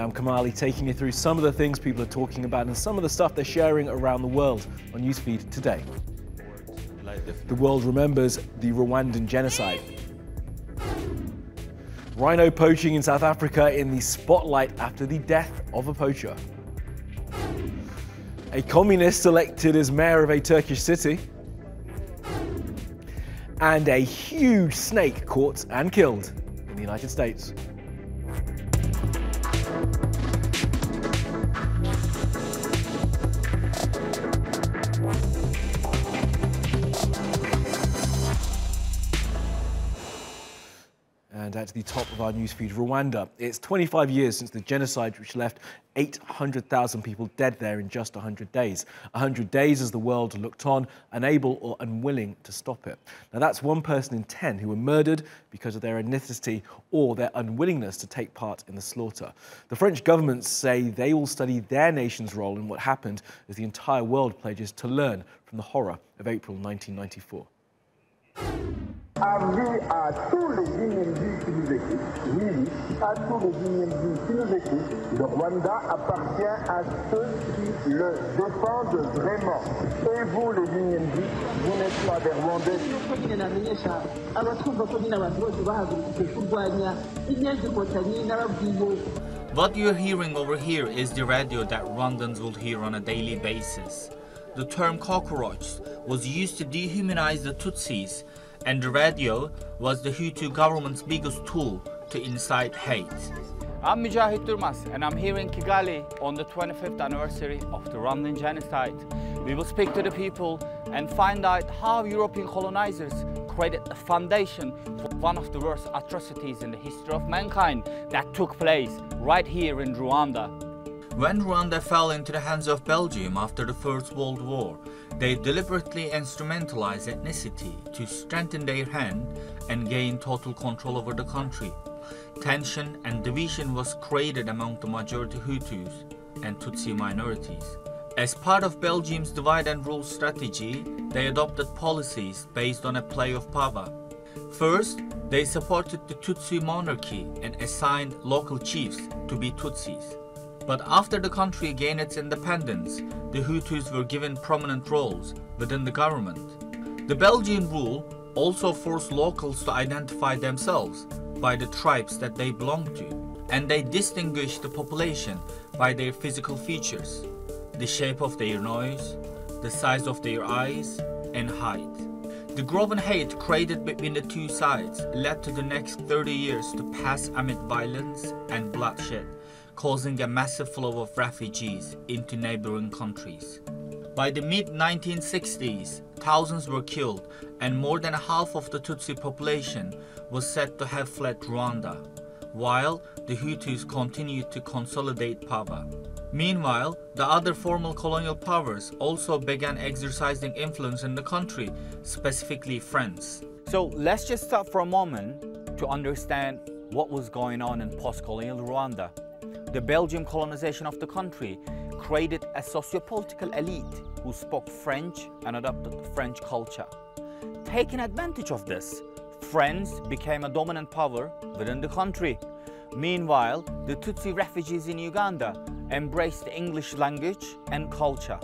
I'm Kamali, taking you through some of the things people are talking about and some of the stuff they're sharing around the world on NewsFeed today. The world remembers the Rwandan genocide. Rhino poaching in South Africa in the spotlight after the death of a poacher. A communist elected as mayor of a Turkish city. And a huge snake caught and killed in the United States. And at the top of our newsfeed, Rwanda. It's 25 years since the genocide which left 800,000 people dead there in just 100 days. 100 days as the world looked on, unable or unwilling to stop it. Now that's 1 person in 10 who were murdered because of their ethnicity or their unwillingness to take part in the slaughter. The French government say they will study their nation's role in what happened as the entire world pledges to learn from the horror of April 1994. Avis à tous les Guinéens qui nous écoutent, oui, à tous les Guinéens qui nous écoutent, le Rwanda appartient à ceux qui le défendent vraiment. Et vous, les Guinéens, vous n'êtes pas des Rwandais. What you're hearing over here is the radio that Rwandans will hear on a daily basis. The term cockroach was used to dehumanize the Tutsis, and the radio was the Hutu government's biggest tool to incite hate. I'm Mujahid Durmas, and I'm here in Kigali on the 25th anniversary of the Rwandan genocide. We will speak to the people and find out how European colonizers created a foundation for one of the worst atrocities in the history of mankind that took place right here in Rwanda. When Rwanda fell into the hands of Belgium after the First World War, they deliberately instrumentalized ethnicity to strengthen their hand and gain total control over the country. Tension and division was created among the majority Hutus and Tutsi minorities. As part of Belgium's divide and rule strategy, they adopted policies based on a play of power. First, they supported the Tutsi monarchy and assigned local chiefs to be Tutsis. But after the country gained its independence, the Hutus were given prominent roles within the government. The Belgian rule also forced locals to identify themselves by the tribes that they belonged to, and they distinguished the population by their physical features, the shape of their nose, the size of their eyes, and height. The growing hate created between the two sides led to the next 30 years to pass amid violence and bloodshed, causing a massive flow of refugees into neighboring countries. By the mid-1960s, thousands were killed and more than half of the Tutsi population was said to have fled Rwanda, while the Hutus continued to consolidate power. Meanwhile, the other formal colonial powers also began exercising influence in the country, specifically France. So let's just stop for a moment to understand what was going on in post-colonial Rwanda. The Belgian colonization of the country created a socio-political elite who spoke French and adopted French culture. Taking advantage of this, France became a dominant power within the country. Meanwhile, the Tutsi refugees in Uganda embraced the English language and culture.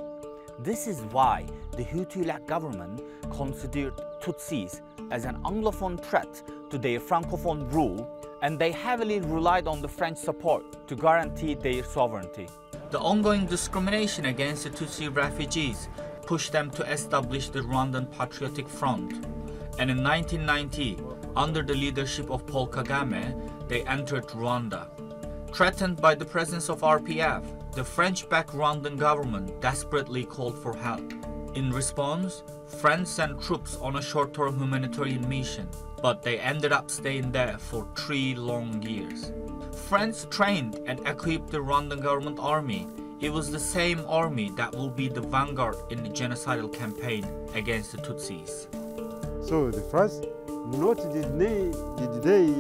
This is why the Hutu-led government considered Tutsis as an Anglophone threat to their Francophone rule, and they heavily relied on the French support to guarantee their sovereignty. The ongoing discrimination against the Tutsi refugees pushed them to establish the Rwandan Patriotic Front, and in 1990, under the leadership of Paul Kagame, they entered Rwanda. Threatened by the presence of RPF, the French-backed Rwandan government desperately called for help. In response, France sent troops on a short-term humanitarian mission, but they ended up staying there for 3 long years. France trained and equipped the Rwandan government army. It was the same army that will be the vanguard in the genocidal campaign against the Tutsis. So the France, not did they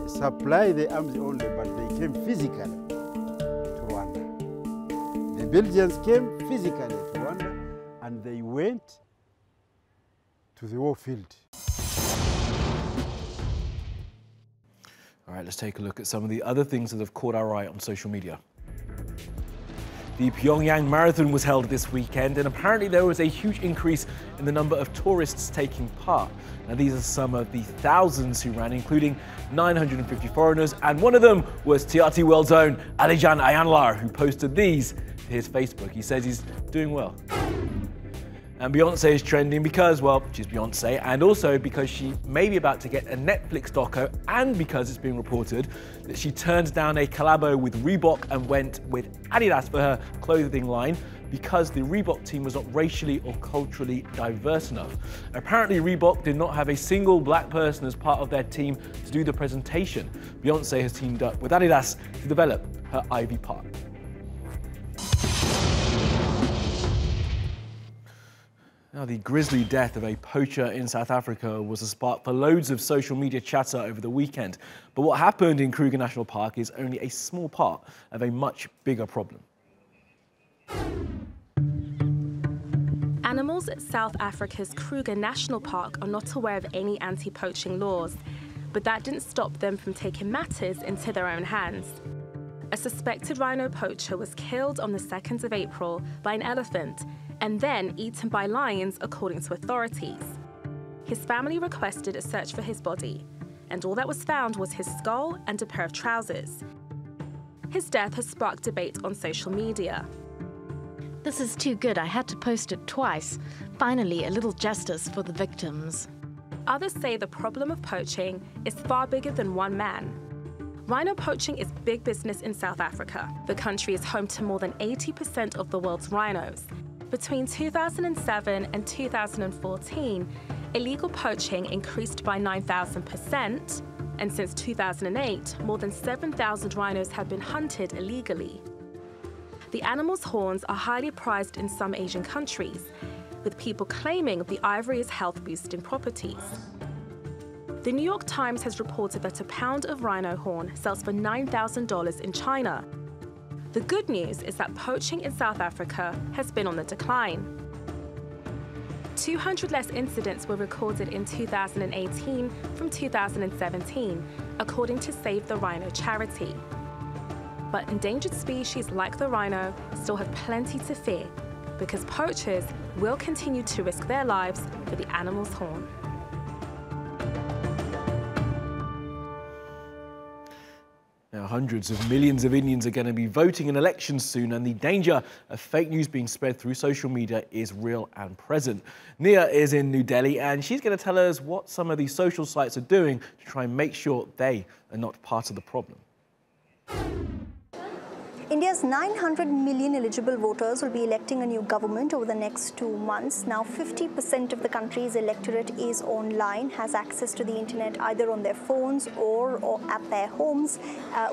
supply the arms only, but they came physically to Rwanda. The Belgians came physically to Rwanda, and they went to the war field. right, let's take a look at some of the other things that have caught our eye on social media. The Pyongyang Marathon was held this weekend, and apparently there was a huge increase in the number of tourists taking part. Now, these are some of the thousands who ran, including 950 foreigners, and one of them was TRT World's own Alijan Ayanlar, who posted these to his Facebook. He says he's doing well. And Beyonce is trending because, well, she's Beyonce, and also because she may be about to get a Netflix doco, and because it's being reported that she turned down a collabo with Reebok and went with Adidas for her clothing line because the Reebok team was not racially or culturally diverse enough. Apparently, Reebok did not have a single black person as part of their team to do the presentation. Beyonce has teamed up with Adidas to develop her Ivy Park. Now, the grisly death of a poacher in South Africa was a spark for loads of social media chatter over the weekend. But what happened in Kruger National Park is only a small part of a much bigger problem. Animals at South Africa's Kruger National Park are not aware of any anti-poaching laws, but that didn't stop them from taking matters into their own hands. A suspected rhino poacher was killed on the 2nd of April by an elephant and then eaten by lions, according to authorities. His family requested a search for his body, and all that was found was his skull and a pair of trousers. His death has sparked debate on social media. This is too good. I had to post it twice. Finally, a little justice for the victims. Others say the problem of poaching is far bigger than one man. Rhino poaching is big business in South Africa. The country is home to more than 80% of the world's rhinos. Between 2007 and 2014, illegal poaching increased by 9,000%, and since 2008, more than 7,000 rhinos have been hunted illegally. The animal's horns are highly prized in some Asian countries, with people claiming the ivory has health-boosting properties. The New York Times has reported that a pound of rhino horn sells for $9,000 in China. The good news is that poaching in South Africa has been on the decline. 200 less incidents were recorded in 2018 from 2017, according to Save the Rhino charity. But endangered species like the rhino still have plenty to fear, because poachers will continue to risk their lives for the animal's horn. Now, hundreds of millions of Indians are going to be voting in elections soon, and the danger of fake news being spread through social media is real and present. Nia is in New Delhi, and she's going to tell us what some of these social sites are doing to try and make sure they are not part of the problem. India's 900 million eligible voters will be electing a new government over the next 2 months. Now, 50% of the country's electorate is online, has access to the internet either on their phones or at their homes,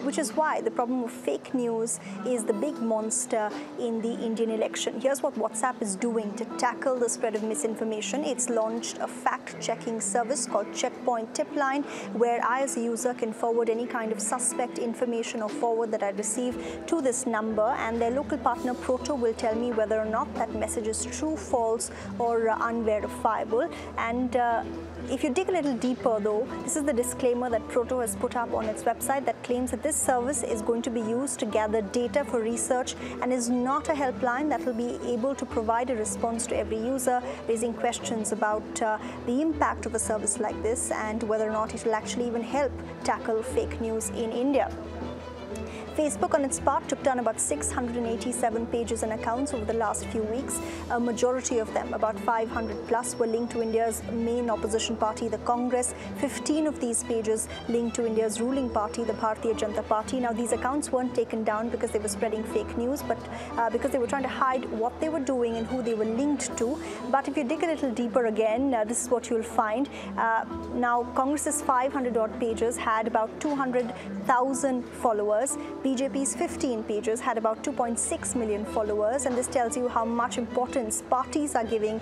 which is why the problem of fake news is the big monster in the Indian election. Here's what WhatsApp is doing to tackle the spread of misinformation. It's launched a fact-checking service called Checkpoint Tipline, where I as a user can forward any kind of suspect information or forward that I receive to this number, and their local partner Proto will tell me whether or not that message is true, false, or unverifiable. And if you dig a little deeper though, this is the disclaimer that Proto has put up on its website that claims that this service is going to be used to gather data for research and is not a helpline that will be able to provide a response to every user raising questions about the impact of a service like this and whether or not it will actually even help tackle fake news in India. Facebook, on its part, took down about 687 pages and accounts over the last few weeks. A majority of them, about 500 plus, were linked to India's main opposition party, the Congress. 15 of these pages linked to India's ruling party, the Bharatiya Janata Party. Now, these accounts weren't taken down because they were spreading fake news, but because they were trying to hide what they were doing and who they were linked to. But if you dig a little deeper again, this is what you'll find. Now, Congress's 500-odd pages had about 200,000 followers. BJP's 15 pages had about 2.6 million followers, and this tells you how much importance parties are giving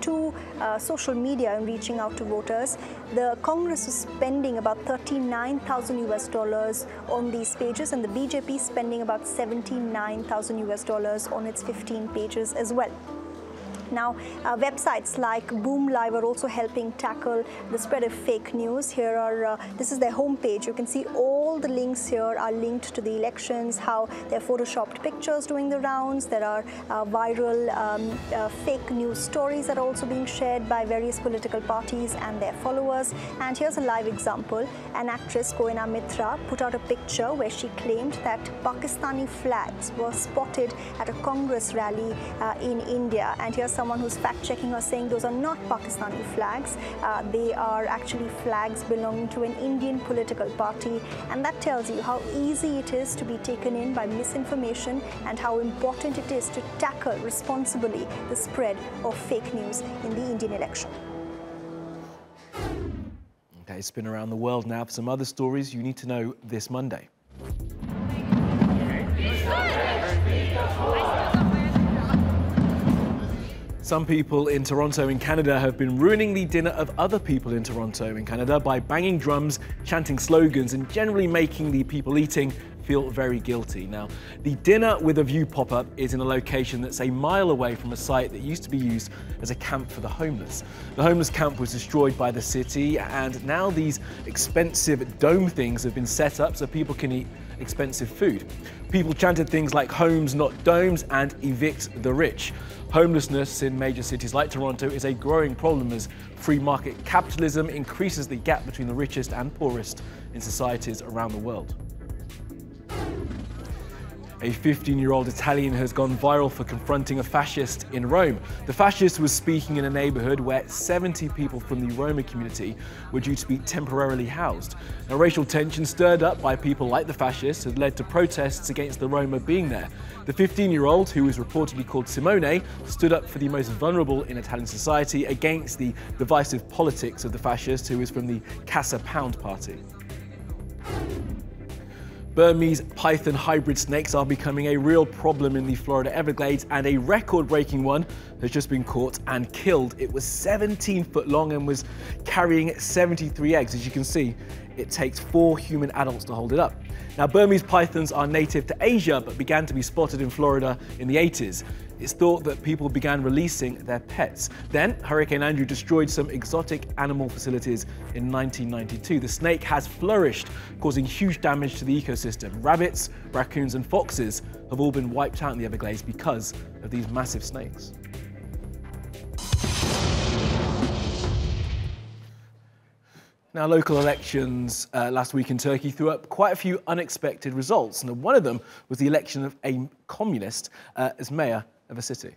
to social media in reaching out to voters. The Congress is spending about $39,000 on these pages, and the BJP is spending about $79,000 on its 15 pages as well. Now, websites like Boom Live are also helping tackle the spread of fake news. Here are, this is their homepage. You can see all the links here are linked to the elections, how they're photoshopped pictures doing the rounds. There are viral fake news stories that are also being shared by various political parties and their followers. And here's a live example. An actress, Koena Mitra, put out a picture where she claimed that Pakistani flags were spotted at a Congress rally in India. And here's someone who's fact-checking her, saying those are not Pakistani flags. They are actually flags belonging to an Indian political party. And that tells you how easy it is to be taken in by misinformation and how important it is to tackle responsibly the spread of fake news in the Indian election. Okay, spin around the world now for some other stories you need to know this Monday. Some people in Toronto in Canada have been ruining the dinner of other people in Toronto in Canada by banging drums, chanting slogans and generally making the people eating feel very guilty. Now, the Dinner with a View pop-up is in a location that's a mile away from a site that used to be used as a camp for the homeless. The homeless camp was destroyed by the city, and now these expensive dome things have been set up so people can eat expensive food. People chanted things like "Homes, not domes" and "Evict the rich." Homelessness in major cities like Toronto is a growing problem as free market capitalism increases the gap between the richest and poorest in societies around the world. A 15-year-old Italian has gone viral for confronting a fascist in Rome. The fascist was speaking in a neighborhood where 70 people from the Roma community were due to be temporarily housed. Now, racial tension stirred up by people like the fascist had led to protests against the Roma being there. The 15-year-old, who was reportedly called Simone, stood up for the most vulnerable in Italian society against the divisive politics of the fascist, who is from the Casa Pound party. Burmese python hybrid snakes are becoming a real problem in the Florida Everglades, and a record-breaking one has just been caught and killed. It was 17 foot long and was carrying 73 eggs. As you can see, it takes 4 human adults to hold it up. Now, Burmese pythons are native to Asia, but began to be spotted in Florida in the 80s. It's thought that people began releasing their pets. Then, Hurricane Andrew destroyed some exotic animal facilities in 1992. The snake has flourished, causing huge damage to the ecosystem. Rabbits, raccoons, and foxes have all been wiped out in the Everglades because of these massive snakes. Now, local elections last week in Turkey threw up quite a few unexpected results, and one of them was the election of a communist as mayor of a city.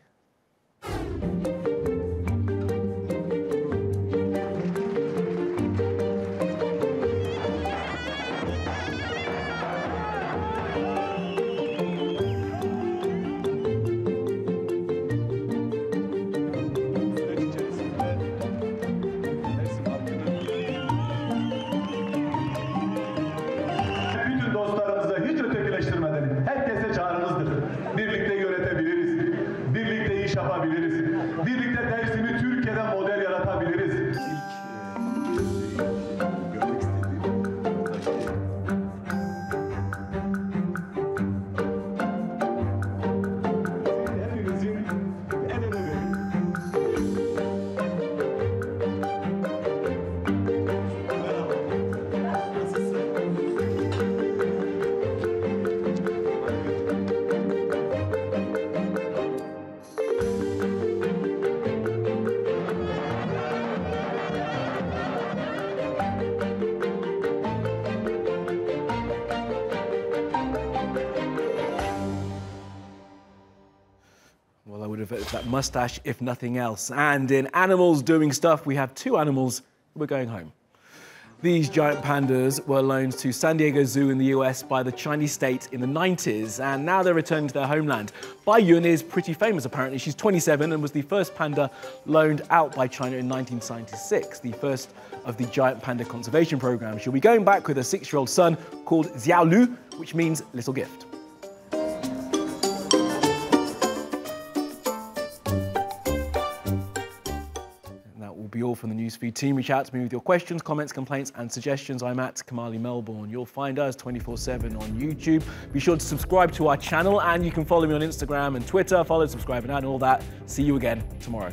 Well, I would have voted for that mustache if nothing else. And in animals doing stuff, we have 2 animals who are going home. These giant pandas were loaned to San Diego Zoo in the US by the Chinese state in the 90s, and now they're returning to their homeland. Bai Yun is pretty famous, apparently. She's 27 and was the first panda loaned out by China in 1996, the first of the giant panda conservation program. She'll be going back with her 6-year-old son called Xiao Lu, which means little gift. Be all from the NewsFeed team. Reach out to me with your questions, comments, complaints and suggestions. I'm at Kamali Melbourne. You'll find us 24/7 on YouTube. Be sure to subscribe to our channel, and you can follow me on Instagram and Twitter. Follow, subscribe and all that. See you again tomorrow.